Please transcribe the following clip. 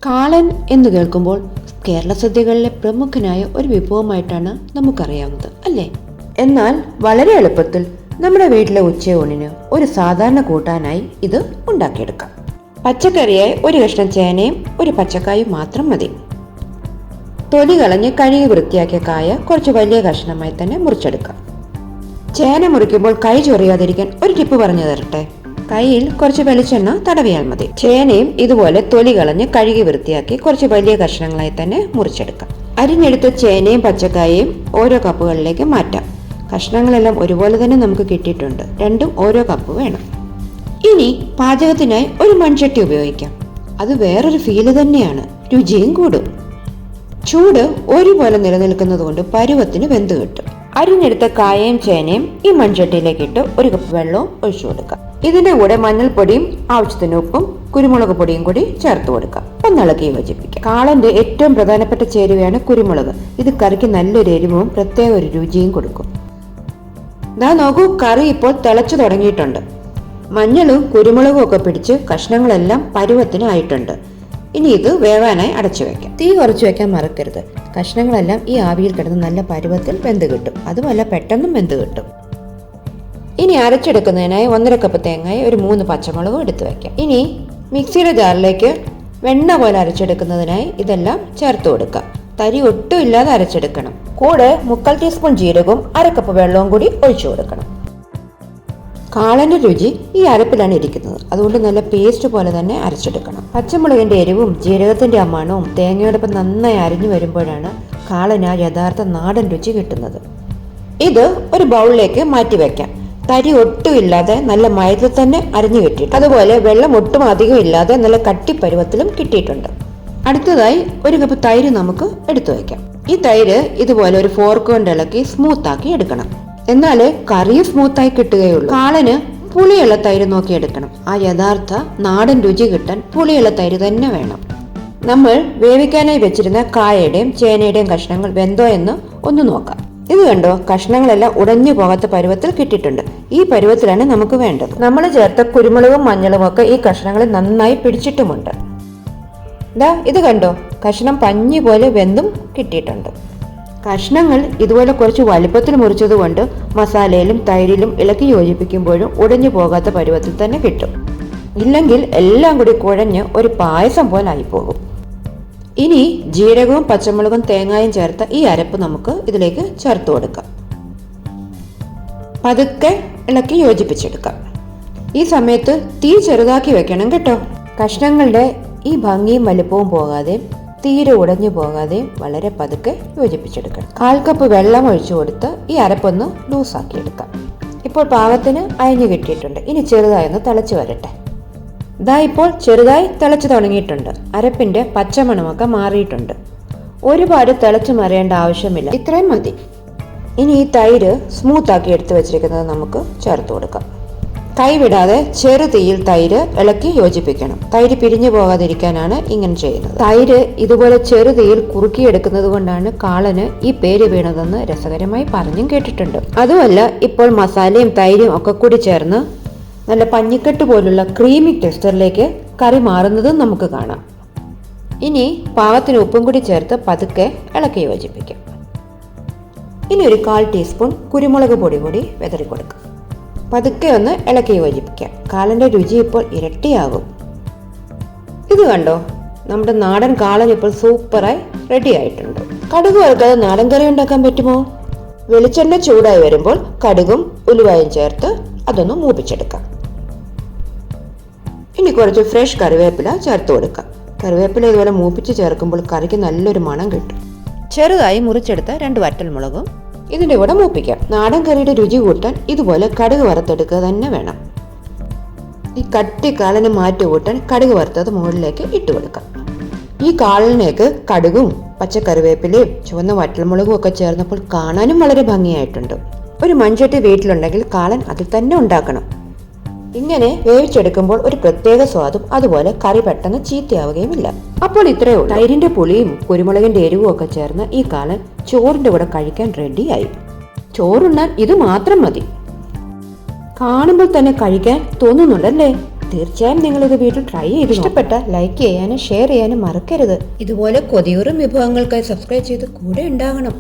കാളൻ എന്ന് കേൾക്കുമ്പോൾ കേരള സദ്യകളിലെ പ്രമുഖനായ ഒരു വിഭവമായിട്ടാണ് നമുക്കറിയാവുന്നത്, അല്ലേ? എന്നാൽ വളരെ എളുപ്പത്തിൽ നമ്മുടെ വീട്ടിലെ ഉച്ചയൂണിന് ഒരു സാധാരണ കൂട്ടാനായി ഇത് ഉണ്ടാക്കിയെടുക്കാം. പച്ചക്കറിയായി ഒരു കഷ്ണം ചേനയും ഒരു പച്ചക്കായും മാത്രം മതി. തൊലി കളഞ്ഞ് കഴുകി വൃത്തിയാക്കിയ കായ കുറച്ച് വലിയ കഷ്ണമായി തന്നെ മുറിച്ചെടുക്കാം. ചേന മുറിക്കുമ്പോൾ കൈ ചൊറിയാതിരിക്കാൻ ഒരു ടിപ്പ് പറഞ്ഞു തരട്ടെ. കയ്യിൽ കുറച്ച് വെളിച്ചെണ്ണ തടവിയാൽ മതി. ചേനയും ഇതുപോലെ തൊലി കളഞ്ഞ് കഴുകി വൃത്തിയാക്കി കുറച്ച് വലിയ കഷ്ണങ്ങളായി തന്നെ മുറിച്ചെടുക്കാം. അരിഞ്ഞെടുത്ത ചേനയും പച്ചക്കായയും ഓരോ കപ്പുകളിലേക്ക് മാറ്റാം. കഷ്ണങ്ങളെല്ലാം ഒരുപോലെ തന്നെ നമുക്ക് കിട്ടിയിട്ടുണ്ട്. രണ്ടും ഓരോ കപ്പ് വേണം. ഇനി പാചകത്തിനായി ഒരു മൺചട്ടി ഉപയോഗിക്കാം. അത് വേറൊരു ഫീല് തന്നെയാണ്, രുചിയും കൂടും. ചൂട് ഒരുപോലെ നിലനിൽക്കുന്നത് കൊണ്ട് പരുവത്തിന് വെന്ത് കിട്ടും. അരിഞ്ഞെടുത്ത കായയും ചേനയും ഈ മൺചട്ടിയിലേക്ക് ഇട്ട് ഒരു കപ്പ് വെള്ളവും ഒഴിച്ചു കൊടുക്കാം. ഇതിന്റെ കൂടെ മഞ്ഞൾപ്പൊടിയും ആവശ്യത്തിന് ഉപ്പും കുരുമുളക് പൊടിയും കൂടി ചേർത്ത് കൊടുക്കാം. ഒന്നിളക്കി യോജിപ്പിക്കാം. കാളന്റെ ഏറ്റവും പ്രധാനപ്പെട്ട ചേരുവയാണ് കുരുമുളക്. ഇത് കറിക്ക് നല്ലൊരു എരിവും പ്രത്യേക ഒരു രുചിയും കൊടുക്കും. ദാ നോക്കൂ, കറി ഇപ്പോൾ തിളച്ചു തുടങ്ങിയിട്ടുണ്ട്. മഞ്ഞളും കുരുമുളകും ഒക്കെ പിടിച്ച് കഷ്ണങ്ങളെല്ലാം പരുവത്തിന് ആയിട്ടുണ്ട്. ഇനി ഇത് വേവാനായി അടച്ചു വെക്കാം. തീ കുറച്ച് വെക്കാൻ മറക്കരുത്. കഷ്ണങ്ങളെല്ലാം ഈ ആവിയിൽ കിടന്ന് നല്ല പരുവത്തിൽ വെന്ത് കിട്ടും. അതുമല്ല, പെട്ടെന്നും വെന്ത് കിട്ടും. ഇനി അരച്ചെടുക്കുന്നതിനായി 1.5 കപ്പ് തേങ്ങായി ഒരു 3 പച്ചമുളകും എടുത്തു വെക്കാം. ഇനി മിക്സിയുടെ ജാറിലേക്ക് വെണ്ണ പോലെ അരച്ചെടുക്കുന്നതിനായി ഇതെല്ലാം ചേർത്ത് കൊടുക്കാം. തരി ഒട്ടും ഇല്ലാതെ അരച്ചെടുക്കണം. കൂടെ 3/4 ടീസ്പൂൺ ജീരകവും 1/2 കപ്പ് വെള്ളവും കൂടി ഒഴിച്ചു കൊടുക്കണം. കാളന്റെ രുചി ഈ അരപ്പിലാണ് ഇരിക്കുന്നത്. അതുകൊണ്ട് നല്ല പേസ്റ്റ് പോലെ തന്നെ അരച്ചെടുക്കണം. പച്ചമുളകിന്റെ എരിവും ജീരകത്തിന്റെ മണവും തേങ്ങയോടൊപ്പം നന്നായി അരിഞ്ഞു വരുമ്പോഴാണ് കാളന് ആ യഥാർത്ഥ നാടൻ രുചി കിട്ടുന്നത്. ഇത് ഒരു ബൗളിലേക്ക് മാറ്റി വെക്കാം. തരി ഒട്ടും ഇല്ലാതെ നല്ല മയത്തിൽ തന്നെ അരിഞ്ഞു കിട്ടിയിട്ടുണ്ട്. അതുപോലെ വെള്ളം ഒട്ടും അധികം ഇല്ലാതെ നല്ല കട്ടിപ്പരുവത്തിലും കിട്ടിയിട്ടുണ്ട്. അടുത്തതായി 1 കപ്പ് തൈര് നമുക്ക് എടുത്തു വയ്ക്കാം. ഈ തൈര് ഇതുപോലെ ഒരു ഫോർക്ക് കൊണ്ട് ഇളക്കി സ്മൂത്ത് ആക്കി എടുക്കണം. എന്നാലേ കറി സ്മൂത്തായി കിട്ടുകയുള്ളൂ. കാളന് പുളിയുള്ള തൈര് നോക്കിയെടുക്കണം. ആ യഥാർത്ഥ നാടൻ രുചി കിട്ടാൻ പുളിയുള്ള തൈര് തന്നെ വേണം. നമ്മൾ വേവിക്കാനായി വെച്ചിരുന്ന കായയുടെയും ചേനയുടെയും കഷ്ണങ്ങൾ വെന്തോ എന്ന് ഒന്ന് നോക്കാം. ഇത് കണ്ടോ, കഷ്ണങ്ങളെല്ലാം ഉടഞ്ഞു പോകാത്ത പരുവത്തിൽ കിട്ടിയിട്ടുണ്ട്. ഈ പരുവത്തിലാണ് നമുക്ക് വേണ്ടത്. നമ്മൾ ചേർത്ത കുരുമുളകും മഞ്ഞളും ഒക്കെ ഈ കഷ്ണങ്ങളിൽ നന്നായി പിടിച്ചിട്ടുമുണ്ട്. ഇത് കണ്ടോ, കഷ്ണം പഞ്ഞി പോലെ വെന്തും കിട്ടിയിട്ടുണ്ട്. കഷ്ണങ്ങൾ ഇതുപോലെ കുറച്ച് വലിപ്പത്തിൽ മുറിച്ചത് കൊണ്ട് മസാലയിലും തൈരിലും ഇളക്കി യോജിപ്പിക്കുമ്പോഴും ഉടഞ്ഞു പോകാത്ത പരുവത്തിൽ തന്നെ കിട്ടും. ഇല്ലെങ്കിൽ എല്ലാം കൂടി കുഴഞ്ഞ് ഒരു പായസം പോലെ ആയിപ്പോകും. ഇനി ജീരകവും പച്ചമുളകും തേങ്ങായും ചേർത്ത ഈ അരപ്പ് നമുക്ക് ഇതിലേക്ക് ചേർത്ത് കൊടുക്കാം. പതുക്കെ ഇളക്കി യോജിപ്പിച്ചെടുക്കാം. ഈ സമയത്ത് തീ ചെറുതാക്കി വെക്കണം കേട്ടോ. കഷ്ണങ്ങളുടെ ഈ ഭംഗിയും വലിപ്പവും പോകാതെ തീരെ ഉടഞ്ഞു പോകാതെ വളരെ പതുക്കെ യോജിപ്പിച്ചെടുക്കണം. 1/4 കപ്പ് വെള്ളം ഒഴിച്ചു കൊടുത്ത് ഈ അരപ്പൊന്ന് ലൂസാക്കി എടുക്കാം. ഇപ്പോൾ പാകത്തിന് അയഞ്ഞു കിട്ടിയിട്ടുണ്ട്. ഇനി ചെറുതായി ഒന്ന് തിളച്ചു വരട്ടെ. ഇപ്പോൾ ചെറുതായി തിളച്ചു തുടങ്ങിയിട്ടുണ്ട്. അരപ്പിന്റെ പച്ചമണമൊക്കെ മാറിയിട്ടുണ്ട്. ഒരുപാട് തിളച്ചു മറിയേണ്ട ആവശ്യമില്ല, ഇത്രയും മതി. ഇനി ഈ തൈര് സ്മൂത്താക്കി എടുത്തു വെച്ചിരിക്കുന്നത് നമുക്ക് ചേർത്ത് കൊടുക്കാം. കൈവിടാതെ ചെറു തീയിൽ തൈര് ഇളക്കി യോജിപ്പിക്കണം. തൈര് പിരിഞ്ഞു പോകാതിരിക്കാനാണ് ഇങ്ങനെ ചെയ്യുന്നത്. തൈര് ഇതുപോലെ ചെറു തീയിൽ കുറുക്കിയെടുക്കുന്നത് കൊണ്ടാണ് കാളന് ഈ പേര് വീണതെന്ന് രസകരമായി പറഞ്ഞും കേട്ടിട്ടുണ്ട്. അതുമല്ല, ഇപ്പോൾ മസാലയും തൈരും ഒക്കെ കൂടി ചേർന്ന് നല്ല പഞ്ഞിക്കെട്ട് പോലുള്ള ക്രീമി ടെക്സ്ചറിലേക്ക് കറി മാറുന്നതും നമുക്ക് കാണാം. ഇനി പാകത്തിന് ഉപ്പും കൂടി ചേർത്ത് പതുക്കെ ഇളക്കി യോജിപ്പിക്കാം. ഇനി ഒരു 1/4 ടീസ്പൂൺ കുരുമുളക് പൊടി കൂടി വിതറി കൊടുക്കാം. പതുക്കെ ഒന്ന് ഇളക്കി യോജിപ്പിക്കാം. കാളന്റെ രുചി ഇപ്പോൾ ഇരട്ടിയാകും. ഇത് കണ്ടോ, നമ്മുടെ നാടൻ കാളൻ ഇപ്പോൾ സൂപ്പറായി റെഡി ആയിട്ടുണ്ട്. കടുക് വറുക്കാതെ നാടൻ കറി ഉണ്ടാക്കാൻ പറ്റുമോ? വെളിച്ചെണ്ണ ചൂടായി വരുമ്പോൾ കടുകും ഉലുവയും ചേർത്ത് അതൊന്ന് മൂപ്പിച്ചെടുക്കാം. ഇനി കുറച്ച് ഫ്രഷ് കറിവേപ്പില ചേർത്ത് കൊടുക്കാം. കറിവേപ്പില ഇതുപോലെ മൂപ്പിച്ച് ചേർക്കുമ്പോൾ കറിക്ക് നല്ലൊരു മണം കിട്ടും. ചെറുതായി മുറിച്ചെടുത്ത 2 വറ്റൽമുളകും ഇതിന്റെ കൂടെ മൂപ്പിക്കാം. നാടൻ കറിയുടെ രുചി കൂട്ടാൻ ഇതുപോലെ കടുക് വറുത്തെടുക്കുക തന്നെ വേണം. ഈ കട്ടി കാളന് മാറ്റി കൂട്ടാൻ കടുക് വറുത്തത് മുകളിലേക്ക് ഇട്ട് കൊടുക്കാം. ഈ കാളനിലേക്ക് കടുകും പച്ചക്കറിവേപ്പിലയും ചുവന്ന വറ്റൽമുളകും ഒക്കെ ചേർന്നപ്പോൾ കാണാനും വളരെ ഭംഗിയായിട്ടുണ്ട്. ഒരു മൺചട്ടി വീട്ടിലുണ്ടെങ്കിൽ കാളൻ അതിൽ തന്നെ ഉണ്ടാക്കണം. ഇങ്ങനെ വേവിച്ചെടുക്കുമ്പോൾ ഒരു പ്രത്യേക സ്വാദും അതുപോലെ കറി പെട്ടെന്ന് ചീത്തയാവുകയുമില്ല. അപ്പോൾ ഇത്രയേ ഉള്ളൂ. തൈരിന്റെ പുളിയും കുരുമുളകിന്റെ എരിവും ഒക്കെ ചേർന്ന് ഈ കാളൻ ചോറിന്റെ കൂടെ കഴിക്കാൻ റെഡിയായി. ചോറുണ്ണാൻ ഇത് മാത്രം മതി. കാണുമ്പോൾ തന്നെ കഴിക്കാൻ തോന്നുന്നുണ്ടല്ലേ? തീർച്ചയായും നിങ്ങളിത് വീട്ടിൽ ട്രൈ ചെയ്ത് ഇഷ്ടപ്പെട്ട ലൈക്ക് ചെയ്യാനും ഷെയർ ചെയ്യാനും മറക്കരുത്. ഇതുപോലെ കൊതിയൂറും വിഭവങ്ങൾക്കായി സബ്സ്ക്രൈബ് ചെയ്ത് കൂടെ ഉണ്ടാകണം.